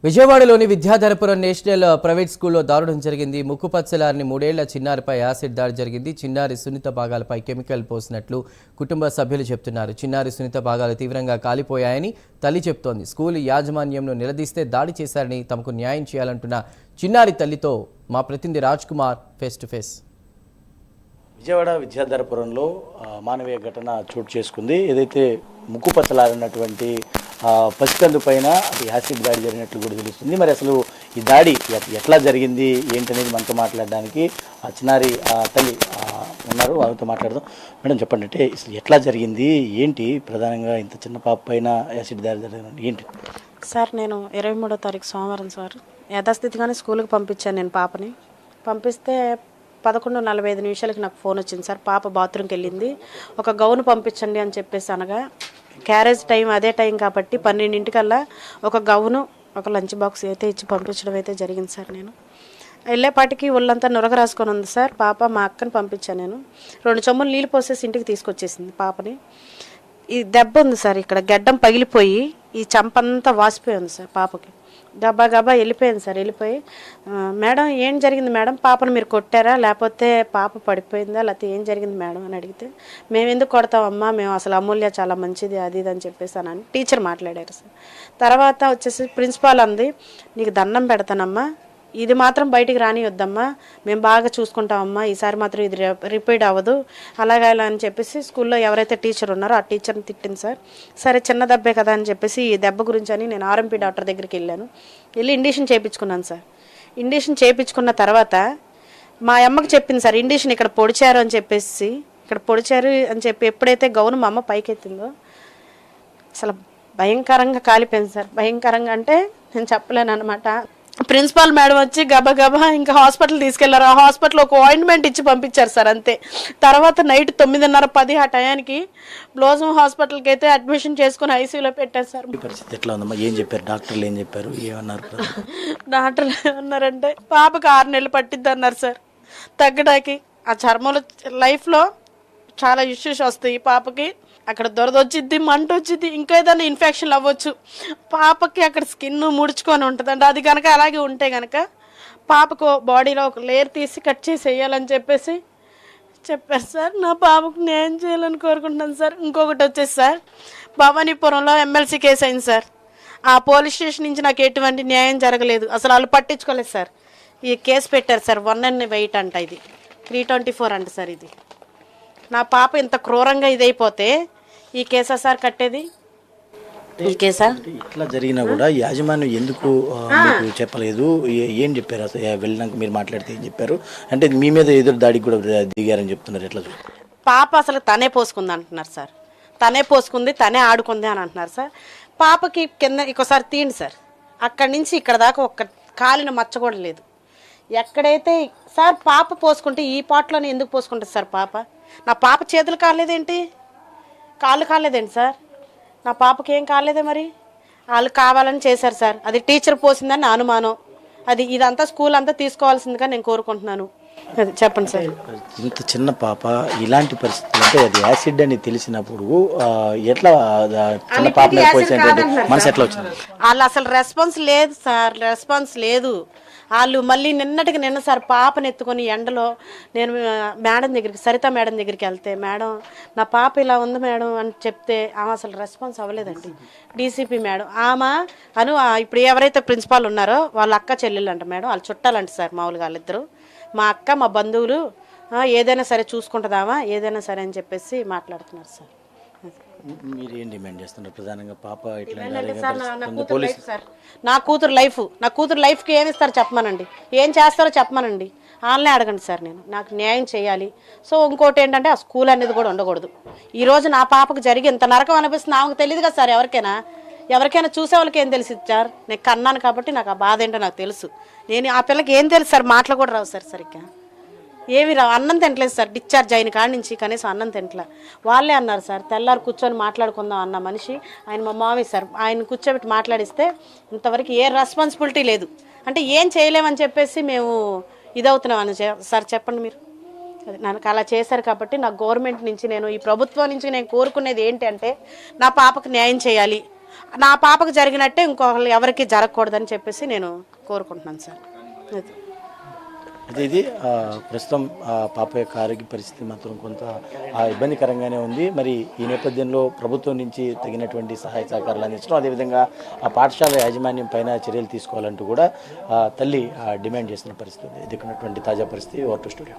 విజయవాడలోని Vidyadharapuram national private స్కూల్లో దారుణం జరిగింది. ముక్కుపచ్చలారిని 3 ఏళ్ల చిన్నారిపై యాసిడ్ దాడి జరిగింది. చిన్నారి సున్నిత భాగాలపై కెమికల్ పోసినట్లు కుటుంబ సభ్యులు చెబుతున్నారు. చిన్నారి సున్నిత భాగాలు తీవ్రంగా కాలిపోయాయని తల్లి చెబుతోంది. స్కూల్ యాజమాన్యంను నిలదీస్తే దాడి చేశారని తమకు న్యాయం చేయాలంటున్న చిన్నారి తల్లితో మా ప్రతినిధి Raj Kumar face to face. Vijayawada విద్యాధరపురంలో మానవీయ ఘటన చోటు చేసుకుంది. ఏదైతే ముక్కుపచ్చలారినటువంటి పసికందు పైన యాసిడ్ దాడి జరిగినట్లు కూడా తెలుస్తుంది. మరి అసలు ఈ దాడి ఎట్లా జరిగింది ఏంటనేది మనతో మాట్లాడడానికి చిన్నారి తల్లి ఉన్నారు, వాళ్ళతో మాట్లాడదాం. మేడం చెప్పండి, అంటే అసలు ఎట్లా జరిగింది ఏంటి, ప్రధానంగా ఇంత చిన్న పాప పైన యాసిడ్ దాడి జరిగింది ఏంటి? సార్, నేను 23వ తారీఖు సోమవారం సార్ యథాస్థితిగానే స్కూల్కి పంపించాను. నేను పాపని పంపిస్తే 11:45 నాకు ఫోన్ వచ్చింది సార్. పాప బాత్రూమ్కి వెళ్ళింది, ఒక గౌను పంపించండి అని చెప్పేసి అనగా క్యారేజ్ టైం అదే టైం కాబట్టి 12 ఒక గౌను ఒక లంచ్ బాక్స్ అయితే ఇచ్చి పంపించడం అయితే జరిగింది సార్. నేను వెళ్ళేపాటికి ఒళ్ళంతా నురగ రాసుకొని ఉంది సార్. పాప మా అక్కని పంపించాను. నేను 2 చెంబులు నీళ్ళు పోసేసి ఇంటికి తీసుకొచ్చేసింది పాపని. ఈ దెబ్బ ఉంది సార్, ఇక్కడ గడ్డం పగిలిపోయి ఈ చంపంతా వాసిపోయి ఉంది సార్. పాపకి గబా గబా వెళ్ళిపోయింది సార్. వెళ్ళిపోయి మేడం ఏం జరిగింది మేడం, పాపను మీరు కొట్టారా లేకపోతే పాప పడిపోయిందా లేకపోతే ఏం జరిగింది మేడం అని అడిగితే, మేము ఎందుకు కొడతామమ్మా, మేము అసలు అమూల్య చాలా మంచిది అది ఇది అని చెప్పేసి అని టీచర్ మాట్లాడారు సార్. తర్వాత వచ్చేసి ప్రిన్సిపాల్ అంది, నీకు దండం పెడతానమ్మా, ఇది మాత్రం బయటికి రానియొద్దమ్మా, మేము బాగా చూసుకుంటామమ్మా, ఈసారి మాత్రం ఇది రిపీట్ అవ్వదు అలాగా ఇలా అని చెప్పేసి స్కూల్లో ఎవరైతే టీచర్ ఉన్నారో ఆ టీచర్ని తిట్టింది సార్. సరే చిన్న దెబ్బే కదా అని చెప్పేసి ఈ దెబ్బ గురించి అని నేను ఆర్ఎంపీ డాక్టర్ దగ్గరికి వెళ్ళి ఇండిషన్ చేయించుకున్నాను సార్. ఇండిషన్ చేయించుకున్న తర్వాత మా అమ్మకి చెప్పింది సార్, ఇండిషన్ ఇక్కడ పొడిచారు అని చెప్పేసి, ఇక్కడ పొడిచారు అని చెప్పి ఎప్పుడైతే గౌను మా అమ్మ పైకెత్తిందో అసలు భయంకరంగా కాలిపోయింది సార్. భయంకరంగా అంటే నేను చెప్పలేను అనమాట. ప్రిన్సిపాల్ మేడం వచ్చి గబగబా ఇంకా హాస్పిటల్ తీసుకెళ్లారు. ఆ హాస్పిటల్ ఒక ఆయింట్మెంట్ ఇచ్చి పంపించారు సార్, అంతే. తర్వాత నైట్ 9:30-10 ఆ టయానికి బ్లోజం హాస్పిటల్కి అయితే అడ్మిషన్ చేసుకుని ఐసీయూలో పెట్టారు సార్. పరిస్థితి ఎట్లా ఉందమ్మా, ఏం చెప్పారు డాక్టర్లు, ఏం చెప్పారు, ఏమన్నారు? డాక్టర్లు ఏమన్నారంటే పాపకు 6 నెలలు పట్టిద్ది అన్నారు సార్ తగ్గడానికి. ఆ చర్మంలో లైఫ్లో చాలా ఇష్యూస్ వస్తాయి పాపకి, అక్కడ దొరద వచ్చిద్ది, మంట వచ్చిద్ది, ఇంకా ఏదైనా ఇన్ఫెక్షన్ అవ్వచ్చు. పాపకి అక్కడ స్కిన్ ముడుచుకొని ఉంటుందండి. అది కనుక అలాగే ఉంటే కనుక పాపకు బాడీలో ఒక లేయర్ తీసి కట్ చేసి వేయాలని చెప్పేసి చెప్పారు సార్. నా పాపకు న్యాయం చేయాలని కోరుకుంటున్నాను సార్. ఇంకొకటి వచ్చేసి సార్, భవానీపురంలో ఎమ్మెల్సీ కేసు అయింది సార్. ఆ పోలీస్ స్టేషన్ నుంచి నాకు ఎటువంటి న్యాయం జరగలేదు, అసలు వాళ్ళు పట్టించుకోలేదు సార్. ఈ కేసు పెట్టారు సార్, 108 అంట, ఇది 324 అంట సార్. ఇది నా పాప ఇంత క్రూరంగా ఇదైపోతే ఈ కేసా సార్ కట్టేది? ఈ కేసా ఇట్లా జరిగినా కూడా యాజమాన్యం ఎందుకు మీకు చెప్పలేదు, ఏం చెప్పారు? అసలు వెళ్ళినాక మీరు మాట్లాడితే ఏం చెప్పారు? అంటే మీ మీద ఎదురు దాడికి కూడా దిగారని చెప్తున్నారు, ఎట్లా? పాప అసలు తనే పోసుకుంది అంటున్నారు సార్. తనే పోసుకుంది, తనే ఆడుకుంది అని అంటున్నారు సార్. పాపకి కింద ఇంకోసారి తీయండి సార్, అక్కడి నుంచి ఇక్కడ దాకా ఒక్క కాలిన మచ్చ కూడా లేదు. ఎక్కడైతే సార్ పాప పోసుకుంటే ఈ పాటలోనే ఎందుకు పోసుకుంటుంది సార్ పాప? నా పాప చేతులు కాలేదేంటి, కాళ్ళు కాలేదేంటి సార్? నా పాపకి ఏం కాలేదే, మరి వాళ్ళు కావాలని చేశారు సార్. అది టీచర్ పోసిందని నా అనుమానం. అది ఇదంతా స్కూల్ అంతా తీసుకోవాల్సిందిగా నేను కోరుకుంటున్నాను. అది చెప్పండి సార్. ఇంత చిన్న పాప ఇలాంటి పరిస్థితులు, అంటే అది యాసిడ్ అని తెలిసినప్పుడు ఎట్లా చిన్న పాప మనసు ఎట్లా వచ్చింది? వాళ్ళు అసలు రెస్పాన్స్ లేదు సార్, రెస్పాన్స్ లేదు. వాళ్ళు మళ్ళీ నిన్న సార్ పాపను ఎత్తుకొని ఎండలో నేను మేడం దగ్గరికి, సరిత మేడం దగ్గరికి వెళ్తే, మేడం నా పాప ఇలా ఉంది మేడం అని చెప్తే ఆమె అసలు రెస్పాన్స్ అవ్వలేదండి. డీసీపీ మేడం ఆమె ఇప్పుడు ఎవరైతే ప్రిన్సిపాల్ ఉన్నారో వాళ్ళ అక్క చెల్లెళ్ళు అంట మేడం, వాళ్ళు చుట్టాలంట సార్. మామూలుగా వాళ్ళిద్దరు మా అక్క మా బంధువులు, ఏదైనా సరే చూసుకుంటుందామా ఏదైనా సరే అని చెప్పేసి మాట్లాడుతున్నారు సార్. మీరు ఏం డిమాండ్ చేస్తున్నారు ప్రధానంగా? పాప ఇట్లా సార్, నా కూతురు లైఫ్కి ఏమి ఇస్తారు చెప్పమనండి, ఏం చేస్తారో చెప్పమనండి, వాళ్ళనే అడగండి సార్. నాకు న్యాయం చేయాలి. సో ఇంకోటి ఏంటంటే ఆ స్కూల్ అనేది కూడా ఉండకూడదు. ఈరోజు నా పాపకు జరిగి ఇంత నరకం అనిపిస్తుంది, నాకు తెలియదు కదా సార్. ఎవరికైనా చూసే వాళ్ళకి ఏం తెలిసి సార్? నేను కన్నాను కాబట్టి నాకు ఆ బాధ ఏంటో నాకు తెలుసు. నేను ఆ పిల్లకి ఏం తెలుసు సార్, మాటలు కూడా రావు సార్ సరిగ్గా, ఏమి రావు. అన్నం తింటలేదు సార్, డిశ్చార్జ్ అయిన కాడి నుంచి కనీసం అన్నం తింటలే. వాళ్ళే అన్నారు సార్, తెల్లారు కూర్చొని మాట్లాడుకుందాం అన్న మనిషి ఆయన మా మామి సార్. ఆయన కూర్చోబెట్టి మాట్లాడిస్తే ఇంతవరకు ఏ రెస్పాన్సిబిలిటీ లేదు. అంటే ఏం చేయలేమని చెప్పేసి మేము ఇదవుతున్నాం అని సార్. చెప్పండి మీరు. నాకు అలా చేశారు కాబట్టి నాకు గవర్నమెంట్ నుంచి, నేను ఈ ప్రభుత్వం నుంచి నేను కోరుకునేది ఏంటి అంటే, నా పాపకు న్యాయం చేయాలి. నా పాపకు జరిగినట్టే ఇంకొకళ్ళు ఎవరికి జరగకూడదని చెప్పేసి నేను కోరుకుంటున్నాను సార్. అది అయితే ఇది ప్రస్తుతం పాప యొక్క ఆరోగ్య పరిస్థితి మాత్రం కొంత ఇబ్బందికరంగానే ఉంది. మరి ఈ నేపథ్యంలో ప్రభుత్వం నుంచి తగినటువంటి సహాయ సహకారాలు అందించడం, అదేవిధంగా ఆ పాఠశాల యాజమాన్యం పైన చర్యలు తీసుకోవాలంటూ కూడా తల్లి డిమాండ్ చేస్తున్న పరిస్థితి ఉంది. ఇది తాజా పరిస్థితి. Over to studio.